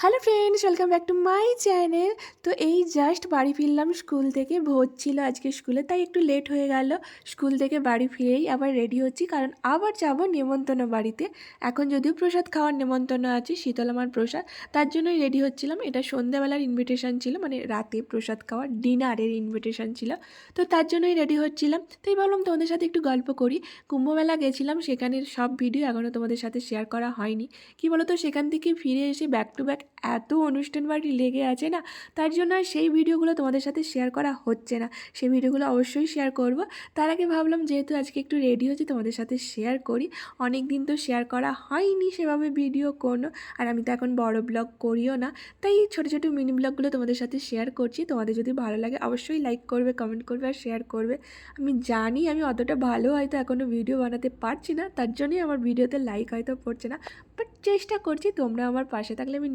Hello friends, welcome back to my channel. তো এই just বাড়ি ফিরলাম স্কুল থেকে। ভোজ ছিল আজকে স্কুলে, তাই একটু লেট হয়ে গেল। স্কুল থেকে বাড়ি ফিরেই আবার রেডি হচ্ছি, কারণ আবার যাব নেমন্তন্ন বাড়িতে। এখন যদিও প্রসাদ খাওয়ার নেমন্তন্ন আছে, শীতলামার প্রসাদ, তার জন্যই রেডি হচ্ছিলাম। এটা সন্ধ্যাবেলার ইনভিটেশন ছিল, মানে রাতে প্রসাদ খাওয়ার ডিনারের ইনভিটেশন ছিল। তো তার জন্যই রেডি হচ্ছিলাম। তাই ভাবলাম তোমাদের সাথে একটু গল্প করি। কুম্ভমেলা গেছিলাম, সেখানের সব ভিডিও এখনও তোমাদের সাথে শেয়ার করা হয়নি। কি বলতো, সেখান থেকে ফিরে এসে ব্যাক টু ব্যাক এত অনুষ্ঠান বাড়ি লেগে আছে না, তার জন্য আর সেই ভিডিওগুলো তোমাদের সাথে শেয়ার করা হচ্ছে না। সেই ভিডিওগুলো অবশ্যই শেয়ার করব। তার আগে ভাবলাম যেহেতু আজকে একটু রেডি হচ্ছি, তোমাদের সাথে শেয়ার করি। অনেক দিন তো শেয়ার করা হয়নি সেভাবে ভিডিও কোনো, আর আমি তো এখন বড় ব্লগ করিও না, তাই ছোটো ছোটো মিনি ব্লগগুলো তোমাদের সাথে শেয়ার করছি। তোমাদের যদি ভালো লাগে অবশ্যই লাইক করবে, কমেন্ট করবে আর শেয়ার করবে। আমি জানি আমি অতটা ভালো হয়তো এখনও ভিডিও বানাতে পারছি না, তার জন্যই আমার ভিডিওতে লাইক হয়তো পড়ছে না, বাট চেষ্টা করছি। তোমরা আমার পাশে থাকলে আমি